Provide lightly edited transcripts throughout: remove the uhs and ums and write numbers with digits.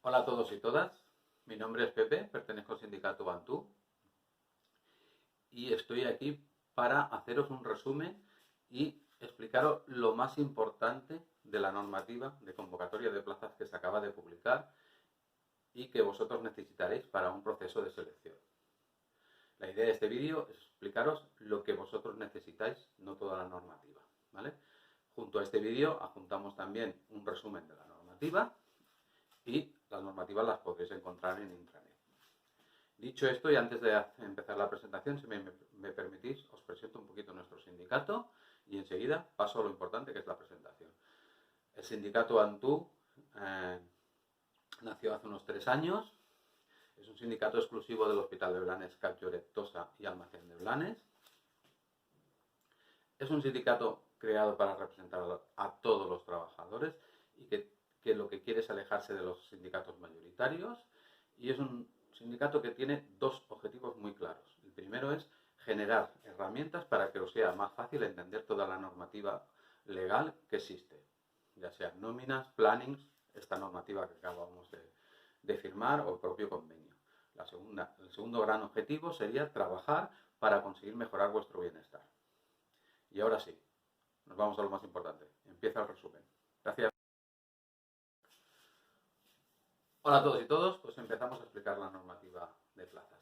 Hola a todos y todas, mi nombre es Pepe, pertenezco al sindicato Bantú y estoy aquí para haceros un resumen y explicaros lo más importante de la normativa de convocatoria de plazas que se acaba de publicar y que vosotros necesitaréis para un proceso de selección. La idea de este vídeo es explicaros lo que vosotros necesitáis, no toda la normativa, ¿vale? Junto a este vídeo adjuntamos también un resumen de la normativa y las normativas las podéis encontrar en intranet. Dicho esto, y antes de empezar la presentación, si me permitís, os presento un poquito nuestro sindicato y enseguida paso a lo importante que es la presentación. El sindicato Bantú nació hace unos 3 años. Es un sindicato exclusivo del Hospital de Blanes, Cap Lloret, Tossa y Almacén de Blanes. Es un sindicato creado para representar a todos los trabajadores y que lo que quiere es alejarse de los sindicatos mayoritarios, y es un sindicato que tiene dos objetivos muy claros. El primero es generar herramientas para que os sea más fácil entender toda la normativa legal que existe, ya sean nóminas, plannings, esta normativa que acabamos de firmar o el propio convenio. El segundo gran objetivo sería trabajar para conseguir mejorar vuestro bienestar. Y ahora sí, nos vamos a lo más importante. Empieza el resumen. Gracias. Hola a todos y todos, pues empezamos a explicar la normativa de plazas.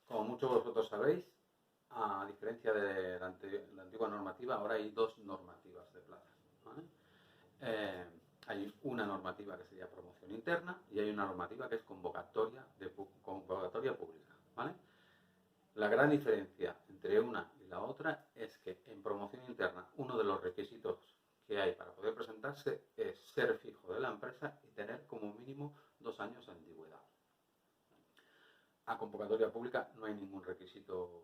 Como muchos de vosotros sabéis, a diferencia de la antigua normativa, ahora hay dos normativas de plazas, ¿vale? Hay una normativa que sería promoción interna y hay una normativa que es convocatoria pública, ¿vale? La gran diferencia entre una y la otra es que en promoción interna uno de los requisitos que hay para poder presentarse es ser fijo de la empresa y tener como mínimo 2 años de antigüedad. A convocatoria pública no hay ningún requisito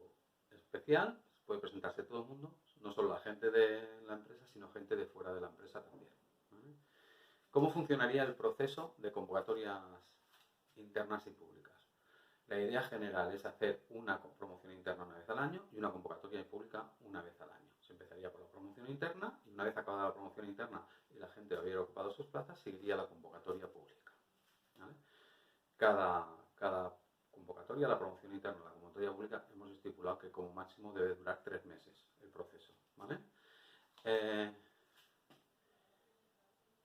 especial, puede presentarse todo el mundo, no solo la gente de la empresa, sino gente de fuera de la empresa también. ¿Vale? ¿Cómo funcionaría el proceso de convocatorias internas y públicas? La idea general es hacer una promoción interna una vez al año y una convocatoria pública una vez al año. Se empezaría por la promoción interna y una vez acabada la promoción interna y la gente hubiera ocupado sus plazas, seguiría la convocatoria pública. ¿Vale? Cada convocatoria, la promoción interna y la convocatoria pública, hemos estipulado que como máximo debe durar 3 meses el proceso. ¿Vale?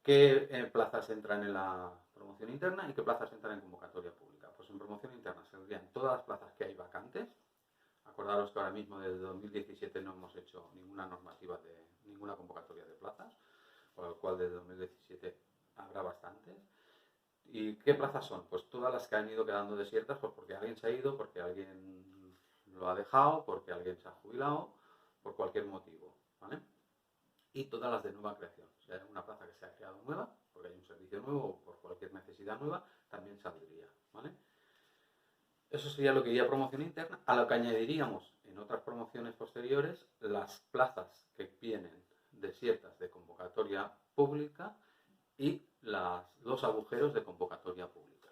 ¿Qué plazas entran en la promoción interna y qué plazas entran en convocatoria pública? Pues en promoción interna se saldrían todas las plazas que hay vacantes. Acordaros que ahora mismo desde 2017 no hemos hecho ninguna normativa de ninguna convocatoria de plazas, con lo cual desde 2017 habrá bastantes. ¿Y qué plazas son? Pues todas las que han ido quedando desiertas, pues porque alguien se ha ido, porque alguien lo ha dejado, porque alguien se ha jubilado, por cualquier motivo, ¿vale? Y todas las de nueva creación. Si hay una plaza que se ha creado nueva, porque hay un servicio nuevo o por cualquier necesidad nueva, también saldría, ¿vale? Eso sería lo que iría a promoción interna, a lo que añadiríamos en otras promociones posteriores las plazas que vienen desiertas de convocatoria pública y los agujeros de convocatoria pública.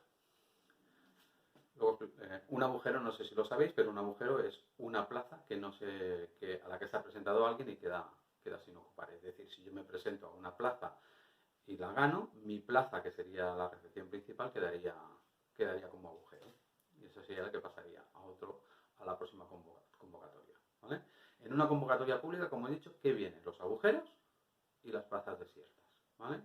Luego, un agujero, no sé si lo sabéis, pero un agujero es una plaza a la que se ha presentado alguien y queda sin ocupar. Es decir, si yo me presento a una plaza y la gano, mi plaza, que sería la recepción principal, quedaría como agujero. Y eso sería el que pasaría a la próxima convocatoria. ¿Vale? En una convocatoria pública, como he dicho, ¿qué vienen? Los agujeros y las plazas desiertas. ¿Vale?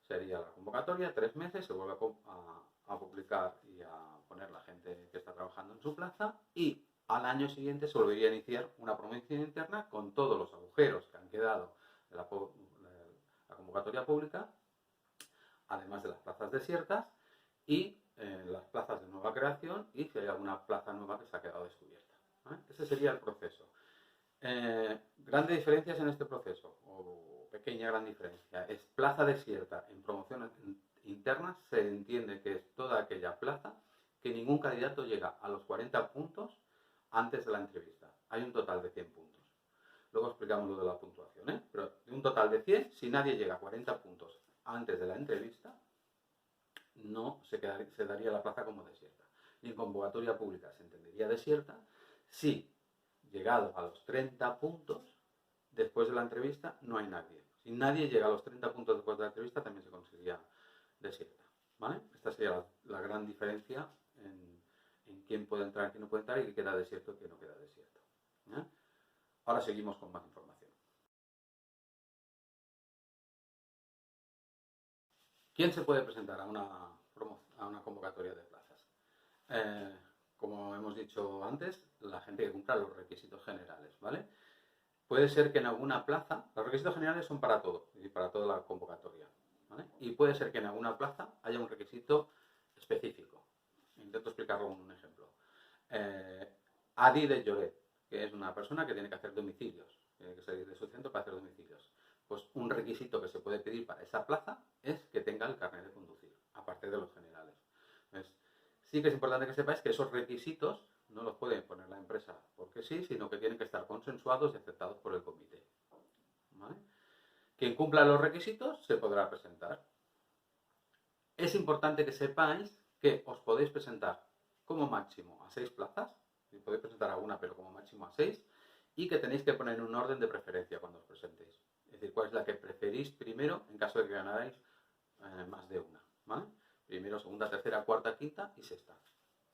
Sería la convocatoria, 3 meses, se vuelve a publicar y a poner la gente que está trabajando en su plaza, y al año siguiente se volvería a iniciar una promoción interna con todos los agujeros que han quedado de la convocatoria pública, además de las plazas desiertas y las plazas de nueva creación, y si hay alguna plaza nueva que se ha quedado descubierta. ¿Vale? Ese sería el proceso. Grandes diferencias en este proceso, o pequeña gran diferencia, es plaza desierta. En promoción interna se entiende que es toda aquella plaza que ningún candidato llega a los 40 puntos antes de la entrevista. Hay un total de 100 puntos. Luego explicamos lo de la puntuación, ¿eh? Pero de un total de 100, si nadie llega a 40 puntos antes de la entrevista, no se daría la plaza como desierta. Y en convocatoria pública se entendería desierta si, llegado a los 30 puntos, después de la entrevista no hay nadie. Si nadie llega a los 30 puntos después de la entrevista, también se consideraría desierta. ¿vale? Esta sería la gran diferencia en quién puede entrar, quién no puede entrar y qué queda desierto y qué no queda desierto. ¿Eh? Ahora seguimos con más información. ¿Quién se puede presentar a una convocatoria de plazas? Eh, como hemos dicho antes, la gente que cumpla los requisitos generales, ¿vale? Puede ser que en alguna plaza, los requisitos generales son para todo, es decir, para toda la convocatoria, ¿vale? Y puede ser que en alguna plaza haya un requisito específico. Intento explicarlo con un ejemplo. Adi de Lloret, que es una persona que tiene que hacer domicilios, tiene que salir de su centro para hacer domicilios. Pues un requisito que se puede pedir para esa plaza es que tenga el carnet de conducir, aparte de los generales. Entonces, sí que es importante que sepáis que esos requisitos no los puede poner la empresa porque sí, sino que tienen que estar consensuados y aceptados por el comité. ¿Vale? Quien cumpla los requisitos se podrá presentar. Es importante que sepáis que os podéis presentar como máximo a 6 plazas, y podéis presentar a una, pero como máximo a 6, y que tenéis que poner un orden de preferencia cuando os presentéis. Es decir, cuál es la que preferís primero en caso de que ganarais más de una. ¿Vale? Primero, segunda, tercera, cuarta, quinta y sexta.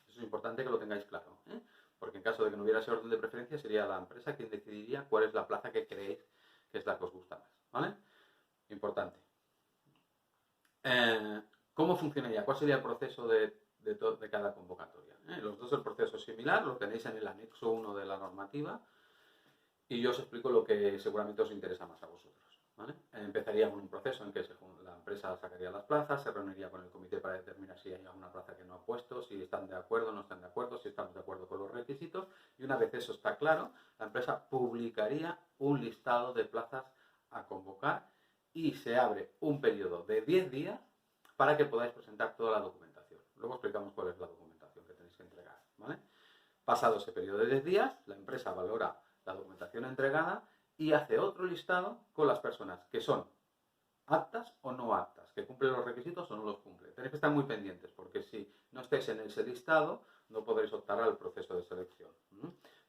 Eso es importante que lo tengáis claro, ¿eh? Porque en caso de que no hubiera ese orden de preferencia, sería la empresa quien decidiría cuál es la plaza que creéis que es la que os gusta más. ¿Vale? Importante. ¿Cómo funcionaría? ¿Cuál sería el proceso de cada convocatoria? Los dos el proceso es similar, lo tenéis en el anexo 1 de la normativa y yo os explico lo que seguramente os interesa más a vosotros. ¿Vale? Empezaría con un proceso en que la empresa sacaría las plazas, se reuniría con el comité para determinar si hay alguna plaza que no ha puesto, si están de acuerdo o no están de acuerdo, si estamos de acuerdo con los requisitos, y una vez eso está claro, la empresa publicaría un listado de plazas a convocar y se abre un periodo de 10 días para que podáis presentar toda la documentación. Luego explicamos cuál es la documentación que tenéis que entregar. ¿Vale? Pasado ese periodo de 10 días, la empresa valora la documentación entregada y hace otro listado con las personas que son aptas o no aptas, que cumplen los requisitos o no los cumplen. Tenéis que estar muy pendientes porque si no estáis en ese listado no podréis optar al proceso de selección.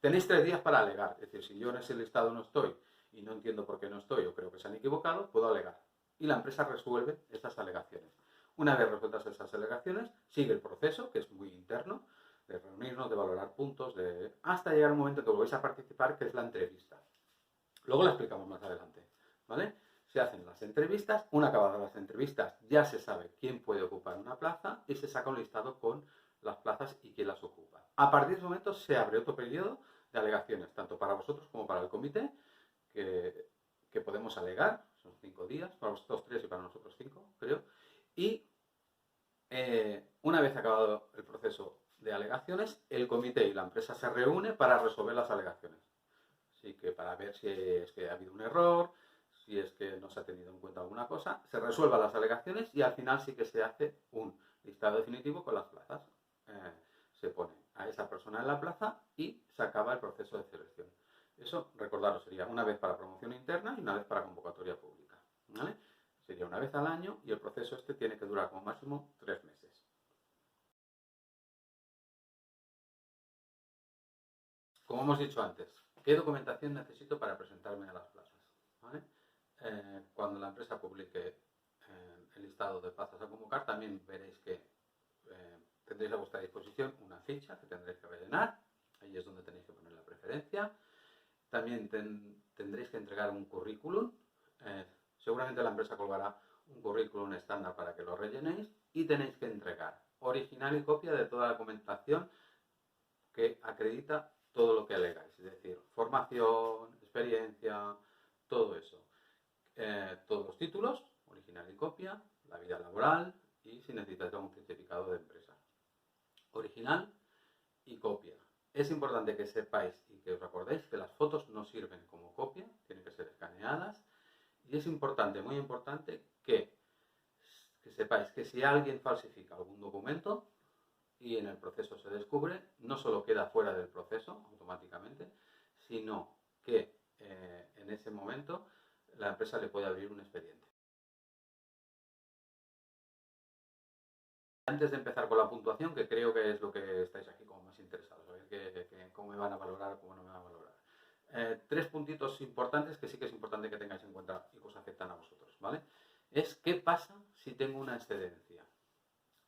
Tenéis 3 días para alegar, es decir, si yo en ese listado no estoy y no entiendo por qué no estoy o creo que se han equivocado, puedo alegar. Y la empresa resuelve esas alegaciones. Una vez resueltas esas alegaciones, sigue el proceso, que es muy interno, de reunirnos, de valorar puntos, hasta llegar un momento que volvéis a participar, que es la entrevista. Luego la explicamos más adelante, ¿vale? Se hacen las entrevistas, una acabadas las entrevistas ya se sabe quién puede ocupar una plaza y se saca un listado con las plazas y quién las ocupa. A partir de ese momento se abre otro periodo de alegaciones, tanto para vosotros como para el comité, que podemos alegar, son 5 días, para vosotros 3 y para nosotros 5, creo, y una vez acabado el proceso de alegaciones, el comité y la empresa se reúnen para resolver las alegaciones. Así que para ver si es que ha habido un error, si es que no se ha tenido en cuenta alguna cosa, se resuelvan las alegaciones y al final sí que se hace un listado definitivo con las plazas. Se pone a esa persona en la plaza y se acaba el proceso de selección. Eso, recordaros, sería una vez para promoción interna y una vez para convocatoria pública. ¿Vale? Sería una vez al año y el proceso este tiene que durar como máximo 3 meses. Como hemos dicho antes, ¿qué documentación necesito para presentarme a las plazas? ¿Vale? Cuando la empresa publique el listado de plazas a convocar, también veréis que tendréis a vuestra disposición una ficha que tendréis que rellenar. Ahí es donde tenéis que poner la preferencia. También tendréis que entregar un currículum. Seguramente la empresa colgará un currículum estándar para que lo rellenéis y tenéis que entregar original y copia de toda la documentación que acredita todo lo que alegáis, es decir, formación, experiencia, todo eso. Todos los títulos, original y copia, la vida laboral y si necesitáis algún certificado de empresa. Original y copia. Es importante que sepáis y que os acordéis que las fotos no sirven como copia, tienen que ser escaneadas. Y es importante, muy importante, que sepáis que si alguien falsifica algún documento y en el proceso se descubre, no solo queda fuera del proceso automáticamente, sino que en ese momento la empresa le puede abrir un expediente. Antes de empezar con la puntuación, que creo que es lo que estáis aquí como más interesados, a ver cómo me van a valorar, cómo no me van a valorar. 3 puntitos importantes que sí que es importante que tengáis en cuenta y que os afectan a vosotros, ¿vale? Es qué pasa si tengo una excedencia.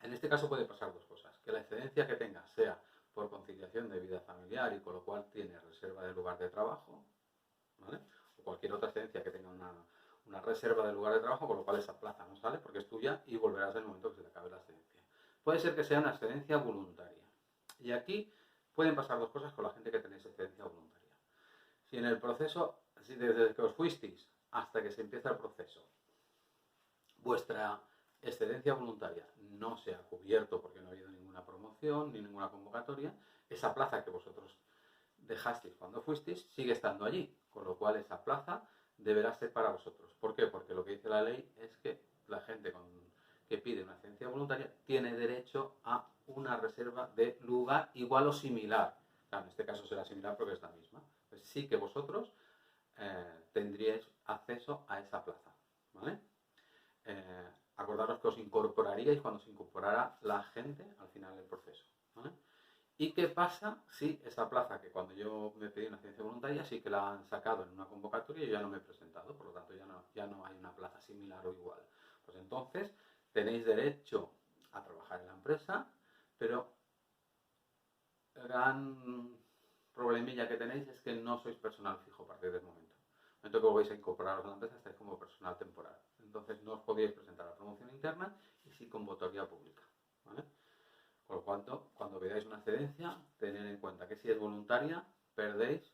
En este caso puede pasar dos cosas, que la excedencia que tengas sea por conciliación de vida familiar y con lo cual tiene reserva de lugar de trabajo, ¿vale? O cualquier otra excedencia que tenga una reserva de lugar de trabajo, con lo cual esa plaza no sale porque es tuya y volverás en el momento que se te acabe la excedencia. Puede ser que sea una excedencia voluntaria. Y aquí pueden pasar dos cosas con la gente que tenéis excedencia voluntaria. Si en el proceso, si desde que os fuisteis hasta que se empieza el proceso, vuestra excedencia voluntaria no se ha cubierto porque no ha habido ninguna promoción ni ninguna convocatoria, esa plaza que vosotros dejasteis cuando fuisteis sigue estando allí, con lo cual esa plaza deberá ser para vosotros. ¿Por qué? Porque lo que dice la ley es que la gente que pide una excedencia voluntaria tiene derecho a una reserva de lugar igual o similar. Claro, en este caso será similar porque es la misma. Pues sí que vosotros tendríais acceso a esa plaza, ¿vale? Acordaros que os incorporaríais cuando se incorporara la gente al final del proceso, ¿vale? ¿Y qué pasa si esa plaza, que cuando yo me pedí una excedencia voluntaria, sí que la han sacado en una convocatoria y yo ya no me he presentado, por lo tanto ya no hay una plaza similar o igual? Pues entonces tenéis derecho a trabajar en la empresa, pero el gran problemilla que tenéis es que no sois personal fijo a partir del momento. En el momento que volvéis a incorporaros a la empresa estáis como personal temporal. Entonces no os podéis presentar a promoción interna y sí convocatoria pública, ¿vale? Por lo cual, cuando veáis una excedencia, tened en cuenta que si es voluntaria, perdéis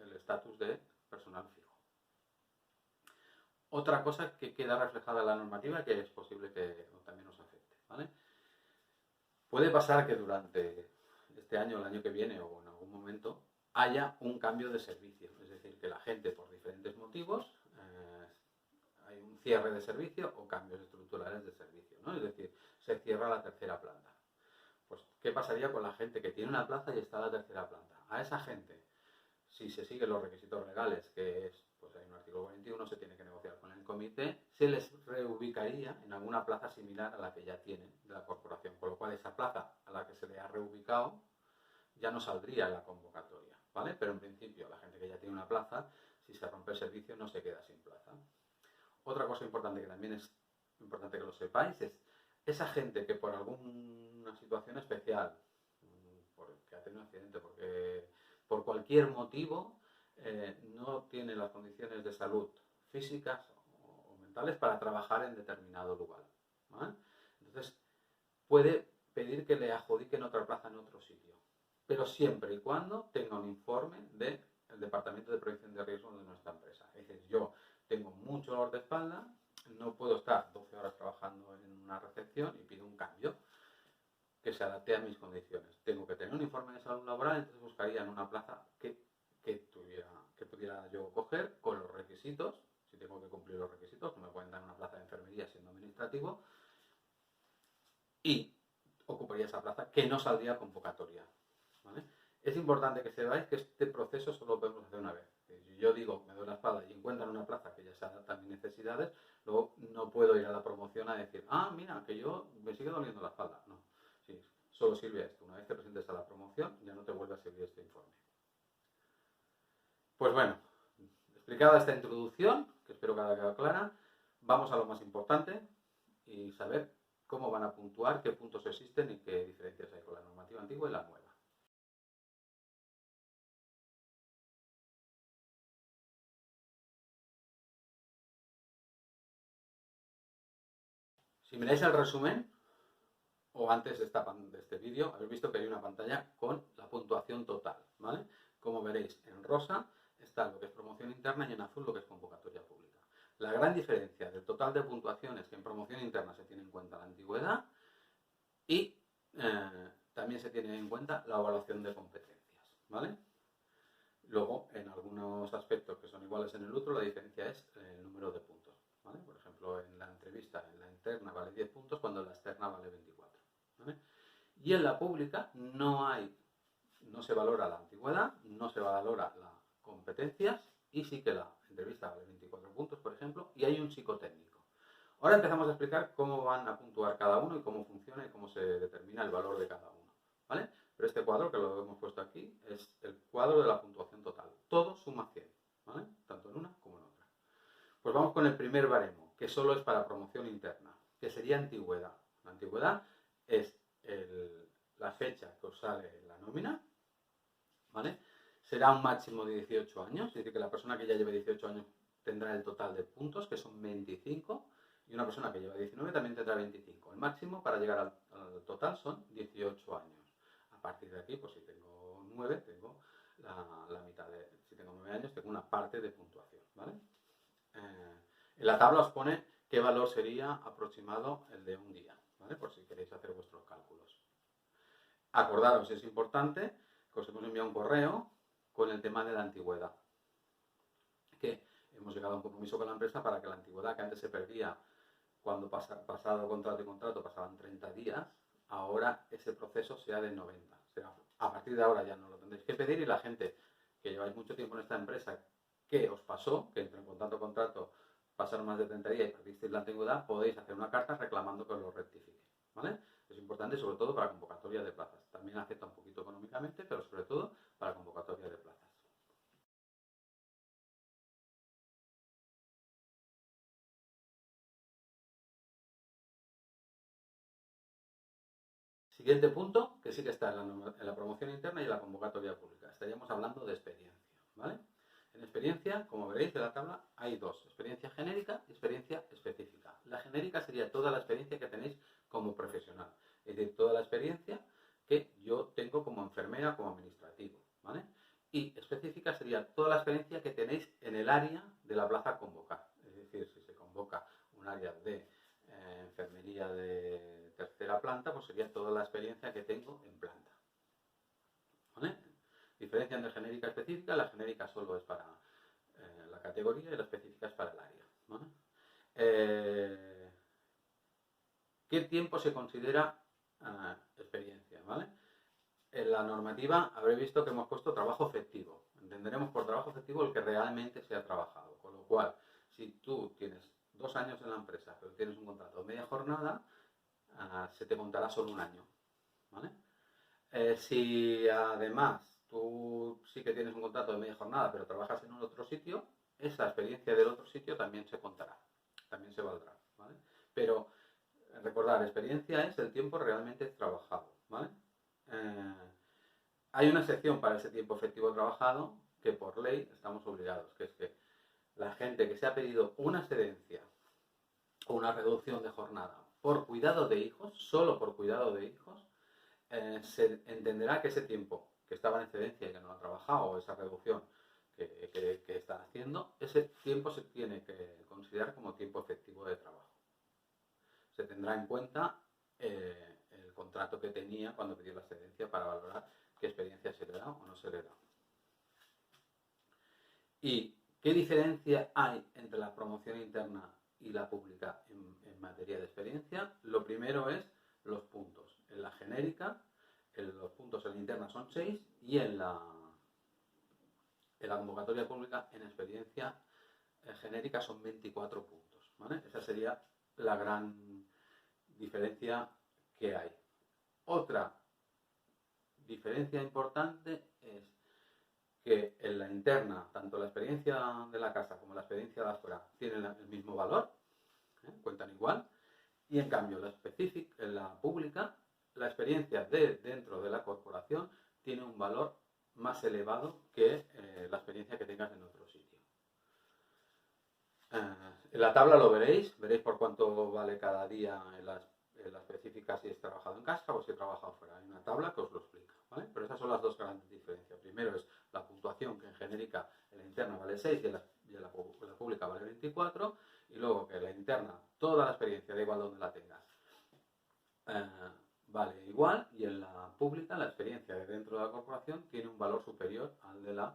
el estatus de personal fijo. Otra cosa que queda reflejada en la normativa que es posible que también os afecte, ¿vale? Puede pasar que durante este año, el año que viene o en algún momento haya un cambio de servicio, es decir, que la gente por diferentes motivos hay un cierre de servicio o cambios estructurales de servicio, ¿no? Es decir, se cierra la tercera planta. Pues, ¿qué pasaría con la gente que tiene una plaza y está en la tercera planta? A esa gente, si se siguen los requisitos legales, que es, pues hay un artículo 41, se tiene que negociar con el comité, se les reubicaría en alguna plaza similar a la que ya tienen de la corporación, con lo cual esa plaza a la que se le ha reubicado ya no saldría en la convocatoria, ¿vale? Pero en principio, la gente que ya tiene una plaza, si se rompe el servicio, no se queda sin plaza. Otra cosa importante que también es importante que lo sepáis es esa gente que por alguna situación especial, porque ha tenido un accidente, porque por cualquier motivo no tiene las condiciones de salud físicas o mentales para trabajar en determinado lugar, ¿vale? Entonces puede pedir que le adjudiquen otra plaza en otro sitio, pero siempre y cuando tenga un informe del Departamento de Prevención de Riesgos de nuestra empresa. Es decir, yo tengo mucho dolor de espalda, no puedo estar 12 horas trabajando en una recepción y pido un cambio que se adapte a mis condiciones. Tengo que tener un informe de salud laboral, entonces buscaría en una plaza que pudiera yo coger con los requisitos. Si tengo que cumplir los requisitos, no me pueden dar una plaza de enfermería siendo administrativo, y ocuparía esa plaza que no saldría convocatoria, ¿vale? Es importante que sepáis que este proceso solo lo podemos hacer una vez. Si yo digo me doy la espalda y encuentran una plaza que ya se adapta a mis necesidades, luego no puedo ir a la promoción a decir, mira, que yo me sigue doliendo la espalda. No, sí, solo sirve esto. Una vez te presentes a la promoción, ya no te vuelve a servir este informe. Pues bueno, explicada esta introducción, que espero que haya quedado clara, vamos a lo más importante y saber cómo van a puntuar, qué puntos existen y qué diferencias hay con la normativa antigua y la nueva. Si miráis el resumen, o antes de este vídeo, habéis visto que hay una pantalla con la puntuación total, ¿vale? Como veréis, en rosa está lo que es promoción interna y en azul lo que es convocatoria pública. La gran diferencia del total de puntuación es que en promoción interna se tiene en cuenta la antigüedad y también se tiene en cuenta la evaluación de competencias, ¿vale? Luego, en algunos aspectos que son iguales en el otro, la diferencia es el número de puntos, ¿vale? Por ejemplo, en la entrevista, en la interna vale 10 puntos, cuando en la externa vale 24, ¿vale? Y en la pública no se valora la antigüedad, no se valora las competencias, y sí que la entrevista vale 24 puntos, por ejemplo, y hay un psicotécnico. Ahora empezamos a explicar cómo van a puntuar cada uno y cómo funciona y cómo se determina el valor de cada uno, ¿vale? Pero este cuadro, que lo hemos puesto aquí, es el cuadro de la puntuación total. Todo suma 100, ¿vale? Tanto en una como en otra. Pues vamos con el primer baremo, que solo es para promoción interna, que sería antigüedad. La antigüedad es la fecha que os sale en la nómina, ¿vale? Será un máximo de 18 años, es decir, que la persona que ya lleve 18 años tendrá el total de puntos, que son 25, y una persona que lleva 19 también tendrá 25. El máximo para llegar al total son 18 años. A partir de aquí, pues si tengo 9, tengo la mitad de... Si tengo 9 años, tengo una parte de puntuación, ¿vale? En la tabla os pone qué valor sería aproximado el de un día, ¿vale? Por si queréis hacer vuestros cálculos. Acordaros, es importante que os hemos enviado un correo con el tema de la antigüedad. Que hemos llegado a un compromiso con la empresa para que la antigüedad que antes se perdía cuando pasado contrato y contrato pasaban 30 días, ahora ese proceso sea de 90. O sea, a partir de ahora ya no lo tendréis que pedir y la gente que lleváis mucho tiempo en esta empresa, que os pasó, que entre en contrato pasaron más de 30 días y perdisteis la antigüedad, podéis hacer una carta reclamando que os lo rectifique, ¿vale? Es importante sobre todo para convocatoria de plazas. También afecta un poquito económicamente, pero sobre todo para convocatoria de plazas. Siguiente punto, que sí que está en la promoción interna y en la convocatoria pública. Estaríamos hablando de experiencia, ¿vale? En experiencia, como veréis en la tabla, hay dos, experiencia genérica y experiencia específica. La genérica sería toda la experiencia que tenéis como profesional, es decir, toda la experiencia que yo tengo como enfermera, como administrativo, ¿vale? Y específica sería toda la experiencia que tenéis en el área de la plaza a convocar, es decir, si se convoca un área de enfermería de tercera planta, pues sería toda la experiencia que tengo en planta. ¿Vale? Diferencia entre genérica y específica, la genérica solo es para la categoría y la específica es para el área. ¿Vale? ¿Qué tiempo se considera experiencia? ¿Vale? En la normativa habréis visto que hemos puesto trabajo efectivo. Entenderemos por trabajo efectivo el que realmente se ha trabajado. Con lo cual, si tú tienes 2 años en la empresa, pero tienes un contrato de media jornada, se te contará solo un año. ¿Vale? Si además tú sí que tienes un contrato de media jornada, pero trabajas en un otro sitio, esa experiencia del otro sitio también se contará, también se valdrá. ¿Vale? Pero recordar, experiencia es el tiempo realmente trabajado. ¿Vale? Hay una excepción para ese tiempo efectivo trabajado que por ley estamos obligados, que es que la gente que se ha pedido una excedencia o una reducción de jornada por cuidado de hijos, solo por cuidado de hijos, se entenderá que ese tiempo que estaba en excedencia y que no ha trabajado, o esa reducción que está haciendo, ese tiempo se tiene que considerar como tiempo efectivo de trabajo. Se tendrá en cuenta el contrato que tenía cuando pidió la excedencia para valorar qué experiencia se le da o no se le da. ¿Y qué diferencia hay entre la promoción interna y la pública en materia de experiencia? Lo primero es los puntos. En la genérica, los puntos en la interna son 6 y en la convocatoria pública en experiencia genérica son 24 puntos. ¿Vale? Esa sería la gran diferencia que hay. Otra diferencia importante es que en la interna, tanto la experiencia de la casa como la experiencia de afuera tienen el mismo valor, cuentan igual, y en cambio en la pública, la experiencia de dentro de la corporación tiene un valor más elevado que la experiencia que tengas en otro sitio. En la tabla lo veréis por cuánto vale cada día en la específica si es trabajado en casa o si he trabajado fuera. Hay una tabla que os lo explica, ¿vale? Pero esas son las dos grandes diferencias. Primero es la puntuación, que en genérica en la interna vale 6 y en la pública vale 24, y luego que en la interna toda la experiencia, da igual donde la tengas, vale igual, y en la pública la experiencia de dentro de la corporación tiene un valor superior al de la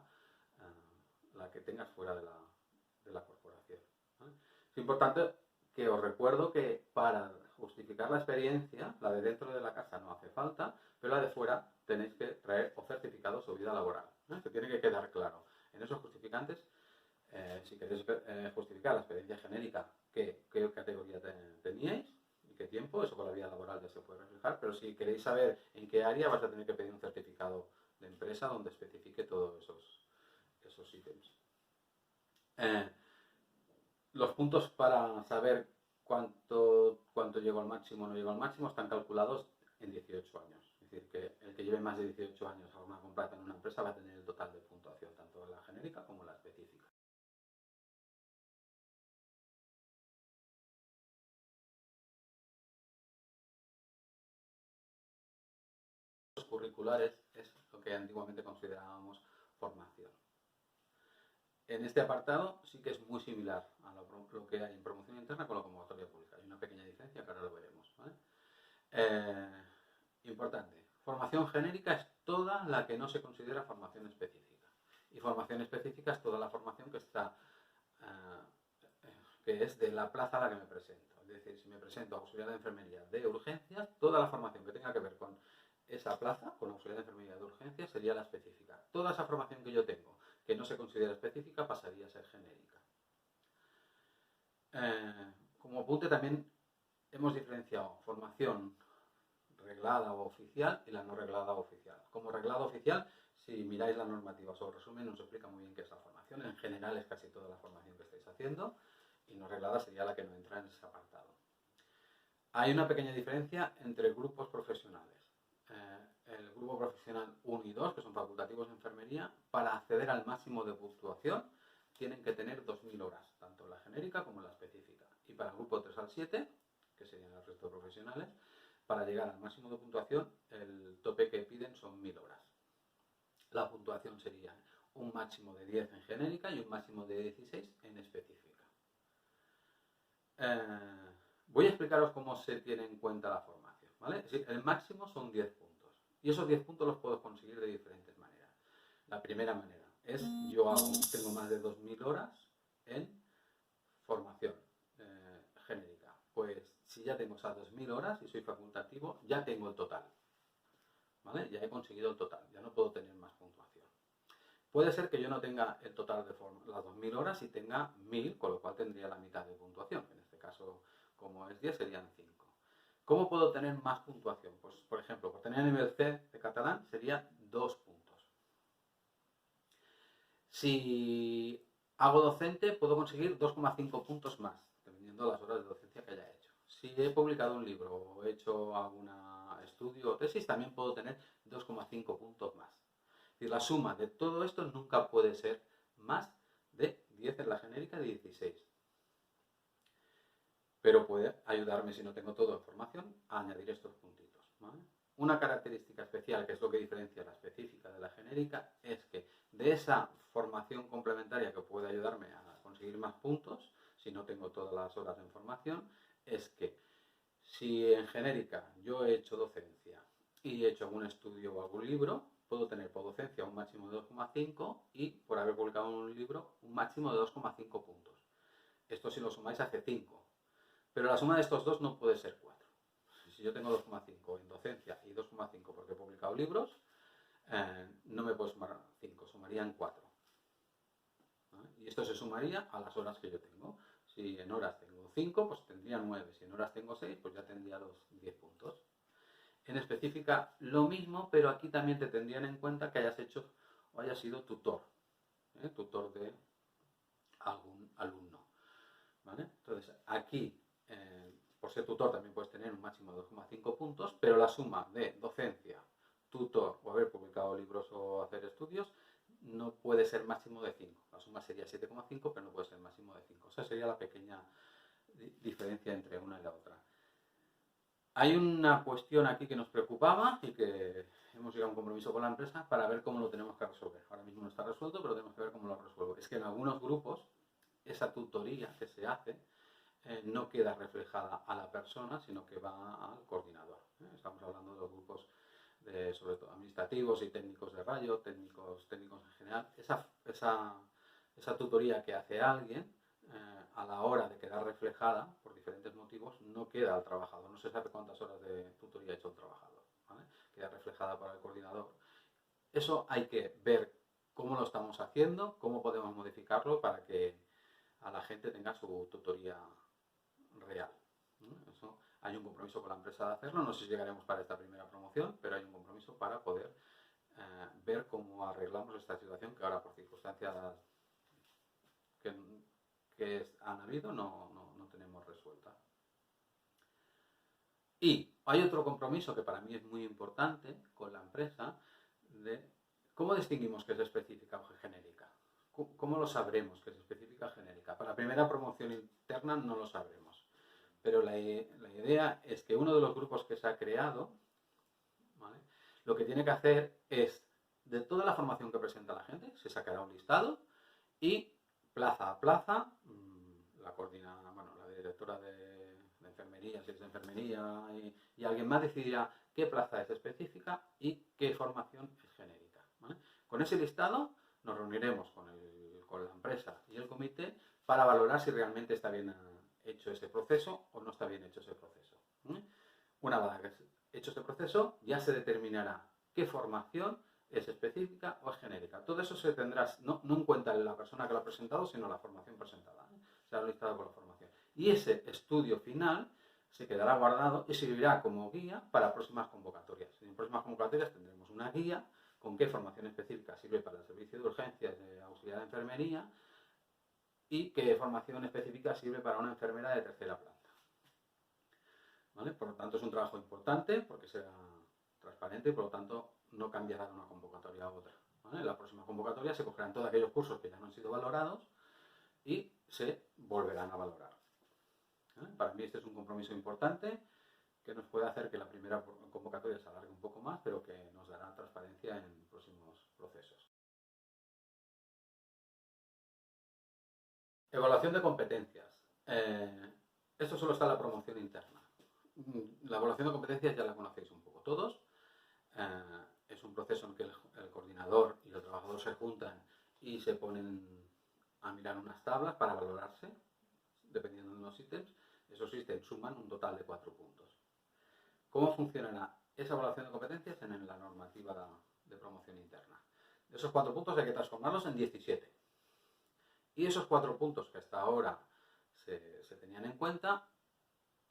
que tengas fuera de la corporación. ¿Vale? Es importante que os recuerdo que para justificar la experiencia, la de dentro de la casa no hace falta, pero la de fuera tenéis que traer o certificados o vida laboral. Se tiene que quedar claro. En esos justificantes, si queréis justificar la experiencia genérica, qué categoría teníais y qué tiempo, eso con la vida laboral ya se puede reflejar, pero si queréis saber en qué área, vais a tener que pedir un certificado de empresa donde especifique todos esos ítems. Los puntos para saber cuánto llegó al máximo o no llegó al máximo están calculados en 18 años. Es decir, que el que lleve más de 18 años a una completa en una empresa va a tener el total de puntuación, tanto la genérica como la específica. Los curriculares es lo que antiguamente considerábamos formación. En este apartado sí que es muy similar a lo que hay en promoción interna con la convocatoria pública. Hay una pequeña diferencia que ahora lo veremos, ¿vale? Importante. Formación genérica es toda la que no se considera formación específica. Y formación específica es toda la formación que está que es de la plaza a la que me presento. Es decir, si me presento a auxiliar de enfermería de urgencias, toda la formación que tenga que ver con esa plaza, con auxiliar de enfermería de urgencias, sería la específica. Toda esa formación que yo tengo que no se considera específica pasaría a ser genérica. Como apunte también hemos diferenciado formación reglada o oficial y la no reglada o oficial. Como reglada oficial, si miráis la normativa o resumen, nos explica muy bien qué es la formación. En general es casi toda la formación que estáis haciendo y no reglada sería la que no entra en ese apartado. Hay una pequeña diferencia entre grupos profesionales. El grupo profesional 1 y 2, que son facultativos de enfermería, para acceder al máximo de puntuación tienen que tener 2.000 horas, tanto la genérica como la específica. Y para el grupo 3 al 7, que serían el resto de profesionales, para llegar al máximo de puntuación, el tope que piden son 1.000 horas. La puntuación sería un máximo de 10 en genérica y un máximo de 16 en específica. Voy a explicaros cómo se tiene en cuenta la formación, ¿vale? El máximo son 10 puntos y esos 10 puntos los puedo conseguir de diferentes maneras. La primera manera es tengo más de 2.000 horas en formación genérica. Pues si ya tengo esas 2.000 horas y soy facultativo, ya tengo el total, ¿vale? Ya he conseguido el total, ya no puedo tener más puntuación. Puede ser que yo no tenga el total de las 2.000 horas y tenga 1.000, con lo cual tendría la mitad de puntuación. En este caso, como es 10, serían 5. ¿Cómo puedo tener más puntuación? Pues, por ejemplo, por tener el nivel C de catalán sería 2 puntos. Si hago docente, puedo conseguir 2,5 puntos más, dependiendo de las horas de docencia que haya hecho. Si he publicado un libro o he hecho algún estudio o tesis, también puedo tener 2,5 puntos más. Y la suma de todo esto nunca puede ser más de 10 en la genérica y 16. Pero puede ayudarme, si no tengo todo en formación, a añadir estos puntitos, ¿vale? Una característica especial, que es lo que diferencia la específica de la genérica, es que de esa formación complementaria que puede ayudarme a conseguir más puntos, si no tengo todas las horas en formación, es que si en genérica yo he hecho docencia y he hecho algún estudio o algún libro, puedo tener por docencia un máximo de 2,5 y por haber publicado un libro un máximo de 2,5 puntos. Esto si lo sumáis hace 5. Pero la suma de estos dos no puede ser 4. Si yo tengo 2,5 en docencia y 2,5 porque he publicado libros, no me puedo sumar 5, sumarían 4. ¿Vale? Y esto se sumaría a las horas que yo tengo. Si en horas tengo 5, pues tendría 9. Si en horas tengo 6, pues ya tendría los 10 puntos. En específica lo mismo, pero aquí también te tendrían en cuenta que hayas hecho o hayas sido tutor, tutor de algún alumno, ¿vale? Entonces aquí, por ser tutor también puedes tener un máximo de 2,5 puntos, pero la suma de docencia, tutor o haber publicado libros o hacer estudios no puede ser máximo de 5. La suma sería 7,5, pero no puede ser máximo de 5. O sea, sería la pequeña diferencia entre una y la otra. Hay una cuestión aquí que nos preocupaba y que hemos llegado a un compromiso con la empresa para ver cómo lo tenemos que resolver. Ahora mismo no está resuelto, pero tenemos que ver cómo lo resuelvo. Es que en algunos grupos esa tutoría que se hace no queda reflejada a la persona, sino que va al coordinador. Estamos hablando de los grupos sobre todo administrativos y técnicos de rayo, técnicos en general. Esa tutoría que hace alguien, a la hora de quedar reflejada, por diferentes motivos, no queda al trabajador. No se sabe cuántas horas de tutoría ha hecho el trabajador, ¿vale? Queda reflejada para el coordinador. Eso hay que ver cómo lo estamos haciendo, cómo podemos modificarlo para que a la gente tenga su tutoría real. Eso, hay un compromiso con la empresa de hacerlo. No sé si llegaremos para esta primera promoción, pero hay un compromiso para poder ver cómo arreglamos esta situación que ahora, por circunstancias que han habido, no tenemos resuelta. Y hay otro compromiso que para mí es muy importante con la empresa de cómo distinguimos que es específica o genérica. ¿Cómo lo sabremos que es específica o genérica? Para la primera promoción interna no lo sabremos. Pero la idea es que uno de los grupos que se ha creado, ¿vale?, lo que tiene que hacer es, de toda la formación que presenta la gente, se sacará un listado y plaza a plaza, la directora de enfermería, si es de enfermería, y alguien más decidirá qué plaza es específica y qué formación es genérica, ¿vale? Con ese listado nos reuniremos con la empresa y el comité para valorar si realmente está bien hecho ese proceso o no está bien hecho ese proceso, ¿vale? Una vez hecho este proceso, ya se determinará qué formación es específica o es genérica. Todo eso se tendrá, no en cuenta la persona que lo ha presentado, sino la formación presentada, ¿eh? Se ha listado con la formación. Y ese estudio final se quedará guardado y servirá como guía para próximas convocatorias. En próximas convocatorias tendremos una guía con qué formación específica sirve para el servicio de urgencias de auxiliar de enfermería y qué formación específica sirve para una enfermera de tercera planta, ¿vale? Por lo tanto, es un trabajo importante porque será transparente y por lo tanto no cambiará de una convocatoria a otra, ¿vale? En la próxima convocatoria se cogerán todos aquellos cursos que ya no han sido valorados y se volverán a valorar, ¿vale? Para mí este es un compromiso importante que nos puede hacer que la primera convocatoria se alargue un poco más, pero que nos dará transparencia en próximos procesos. Evaluación de competencias. Esto solo está en la promoción interna. La evaluación de competencias ya la conocéis un poco todos. Es un proceso en que el coordinador y el trabajador se juntan y se ponen a mirar unas tablas para valorarse, dependiendo de unos ítems. Esos ítems suman un total de 4 puntos. ¿Cómo funcionará esa evaluación de competencias en la normativa de promoción interna? Esos 4 puntos hay que transformarlos en 17. Y esos 4 puntos que hasta ahora se tenían en cuenta,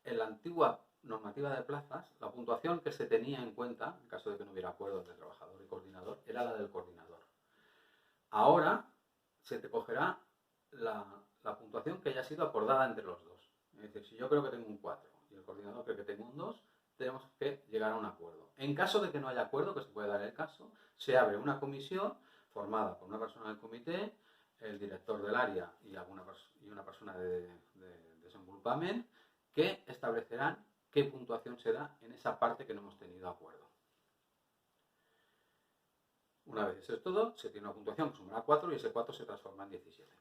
en la antigua normativa de plazas, la puntuación que se tenía en cuenta, en caso de que no hubiera acuerdo entre trabajador y coordinador, era la del coordinador. Ahora se te cogerá la puntuación que haya sido acordada entre los dos. Es decir, si yo creo que tengo un 4 y el coordinador cree que tengo un 2, tenemos que llegar a un acuerdo. En caso de que no haya acuerdo, que se puede dar el caso, se abre una comisión formada por una persona del comité, el director del área y una persona de desenvolupament, que establecerán qué puntuación se da en esa parte que no hemos tenido acuerdo. Una vez eso es todo, se tiene una puntuación que sumará 4 y ese 4 se transforma en 17.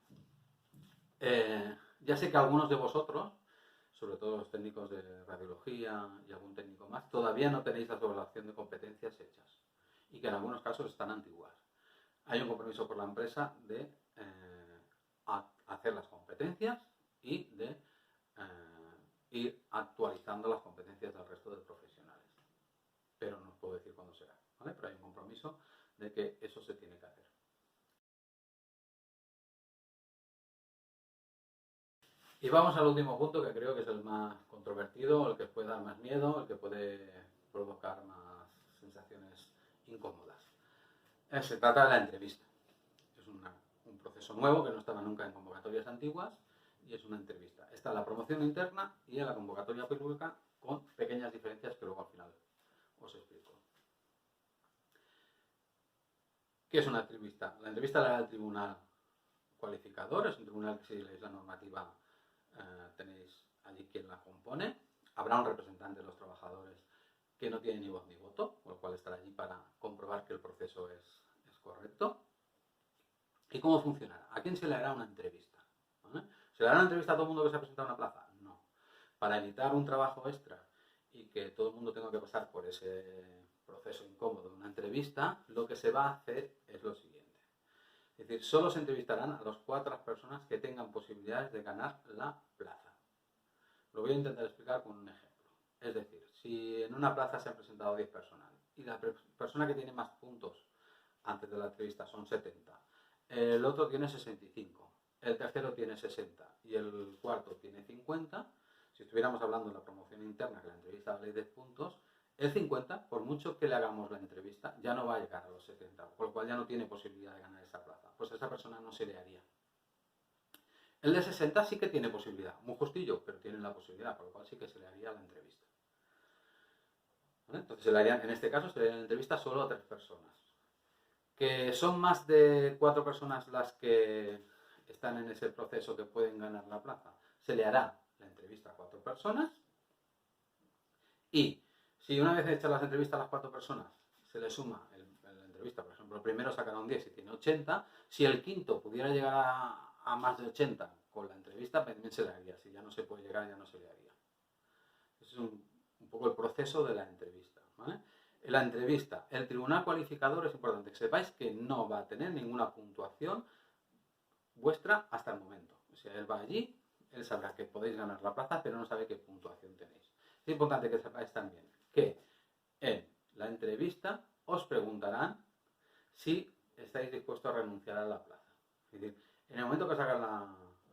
Ya sé que algunos de vosotros, sobre todo los técnicos de radiología y algún técnico más, todavía no tenéis la evaluación de competencias hechas y que en algunos casos están antiguas. Hay un compromiso por la empresa de hacer las competencias y de ir actualizando las competencias del resto de profesionales. Pero no os puedo decir cuándo será, ¿vale? Pero hay un compromiso de que eso se tiene que hacer. Y vamos al último punto, que creo que es el más controvertido, el que puede dar más miedo, el que puede provocar más sensaciones incómodas. Se trata de la entrevista. Es un proceso nuevo que no estaba nunca en convocatorias antiguas y es una entrevista. Está en la promoción interna y en la convocatoria pública, con pequeñas diferencias que luego al final os explico. ¿Qué es una entrevista? La entrevista la da el tribunal cualificador, es un tribunal que, si leéis la normativa, tenéis allí quien la compone. Habrá un representante de los trabajadores que no tiene ni voz ni voto, con lo cual estará allí para comprobar que el proceso es correcto. ¿Y cómo funcionará? ¿A quién se le hará una entrevista? ¿Vale? ¿Se le hará una entrevista a todo el mundo que se ha presentado a una plaza? No. Para evitar un trabajo extra y que todo el mundo tenga que pasar por ese proceso incómodo de una entrevista, lo que se va a hacer es lo siguiente. Es decir, solo se entrevistarán a las 4 personas que tengan posibilidades de ganar la plaza. Lo voy a intentar explicar con un ejemplo. Es decir, si en una plaza se han presentado 10 personas y la persona que tiene más puntos antes de la entrevista son 70, el otro tiene 65, el tercero tiene 60 y el cuarto tiene 50, si estuviéramos hablando de la promoción interna, que la entrevista vale 10 puntos, el 50, por mucho que le hagamos la entrevista, ya no va a llegar a los 70, por lo cual ya no tiene posibilidad de ganar esa plaza. Pues a esa persona no se le haría. El de 60 sí que tiene posibilidad, muy justillo, pero tiene la posibilidad, por lo cual sí que se le haría la entrevista. ¿vale? Entonces, en este caso, se le harían entrevistas solo a 3 personas. Que son más de 4 personas las que están en ese proceso que pueden ganar la plaza, se le hará la entrevista a 4 personas. Y si una vez hechas las entrevistas a las 4 personas se le suma la entrevista, por ejemplo, el primero sacará un 10 y tiene 80, si el quinto pudiera llegar a más de 80 con la entrevista, también se le haría. Si ya no se puede llegar, ya no se le haría. Ese es un poco el proceso de la entrevista, ¿vale? En la entrevista, el tribunal cualificador es importante que sepáis que no va a tener ninguna puntuación vuestra hasta el momento. O sea, él va allí, él sabrá que podéis ganar la plaza, pero no sabe qué puntuación tenéis. Es importante que sepáis también que en la entrevista os preguntarán si estáis dispuestos a renunciar a la plaza. Es decir, en el momento que os hagan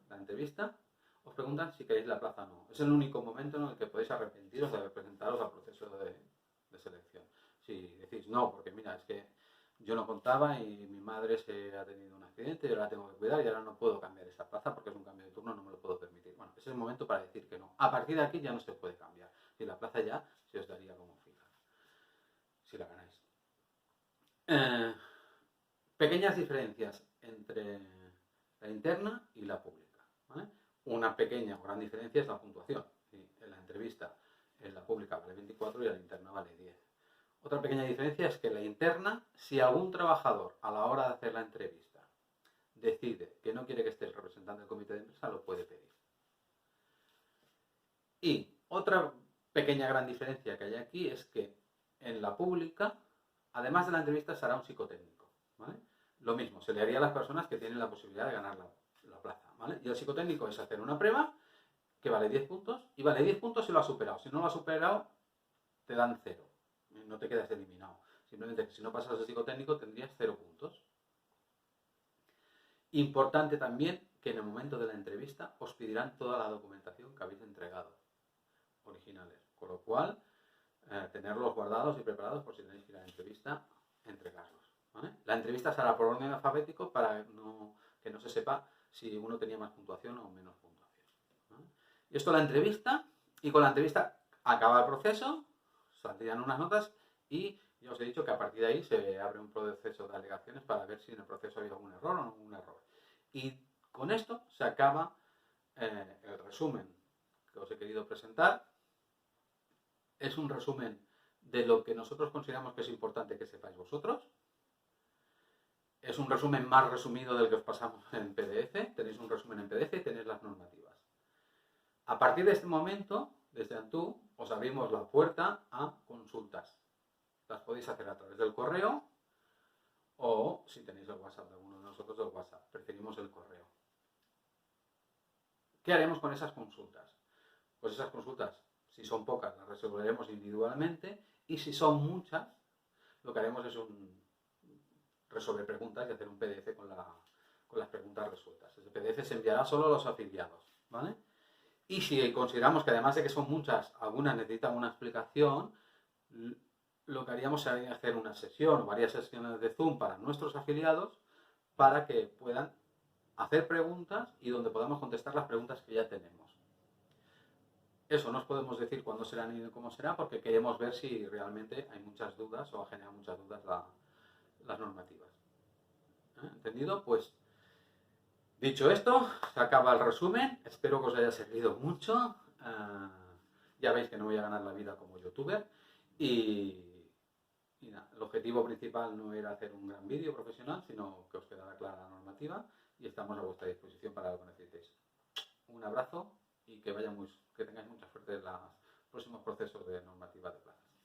la entrevista, os preguntan si queréis la plaza o no. Es el único momento en el que podéis arrepentiros de presentaros al proceso de selección. Si decís no, porque mira, es que yo no contaba y mi madre se ha tenido un accidente, yo la tengo que cuidar y ahora no puedo cambiar esa plaza porque es un cambio de turno, no me lo puedo permitir. Bueno, ese es el momento para decir que no. A partir de aquí ya no se puede cambiar. Y la plaza ya se os daría como fija, si la ganáis. Pequeñas diferencias entre la interna y la pública, ¿vale? Una pequeña o gran diferencia es la puntuación. En la entrevista, en la pública vale 24 y en la interna vale 10. Otra pequeña diferencia es que en la interna, si algún trabajador a la hora de hacer la entrevista decide que no quiere que esté el representante del comité de empresa, lo puede pedir. Y otra pequeña gran diferencia que hay aquí es que en la pública, además de la entrevista, se hará un psicotécnico, ¿vale? Lo mismo, se le haría a las personas que tienen la posibilidad de ganar la plaza, ¿vale? Y el psicotécnico es hacer una prueba que vale 10 puntos, y vale 10 puntos si lo has superado. Si no lo has superado, te dan 0. No te quedas eliminado. Simplemente que si no pasas el psicotécnico tendrías 0 puntos. Importante también que en el momento de la entrevista os pedirán toda la documentación que habéis entregado, originales. Con lo cual, tenerlos guardados y preparados por si tenéis que ir a la entrevista, entregarlos, ¿vale? La entrevista será por orden alfabético para que no se sepa si uno tenía más puntuación o menos puntuación, ¿vale? Y esto la entrevista, y con la entrevista acaba el proceso, saldrían unas notas y ya os he dicho que a partir de ahí se abre un proceso de alegaciones para ver si en el proceso hay algún error o no un error. Y con esto se acaba el resumen que os he querido presentar. Es un resumen de lo que nosotros consideramos que es importante que sepáis vosotros. Es un resumen más resumido del que os pasamos en PDF. Tenéis un resumen en PDF y tenéis las normativas. A partir de este momento, desde Antú, os abrimos la puerta a consultas. Las podéis hacer a través del correo o si tenéis el WhatsApp de alguno de nosotros, del WhatsApp. Preferimos el correo. ¿Qué haremos con esas consultas? Pues esas consultas, si son pocas, las resolveremos individualmente, y si son muchas, lo que haremos es resolver preguntas y hacer un PDF con las preguntas resueltas. Ese PDF se enviará solo a los afiliados, ¿vale? Y si consideramos que además de que son muchas, algunas necesitan una explicación, lo que haríamos sería hacer una sesión o varias sesiones de Zoom para nuestros afiliados para que puedan hacer preguntas y donde podamos contestar las preguntas que ya tenemos. Eso no os podemos decir cuándo será ni cómo será porque queremos ver si realmente hay muchas dudas o ha generado muchas dudas las normativas. ¿Entendido? Pues dicho esto, se acaba el resumen. Espero que os haya servido mucho. Ya veis que no voy a ganar la vida como youtuber. Y nada, el objetivo principal no era hacer un gran vídeo profesional, sino que os quedara clara la normativa y estamos a vuestra disposición para lo que necesitéis. Un abrazo y que tengáis mucha suerte en los próximos procesos de normativa de plazas.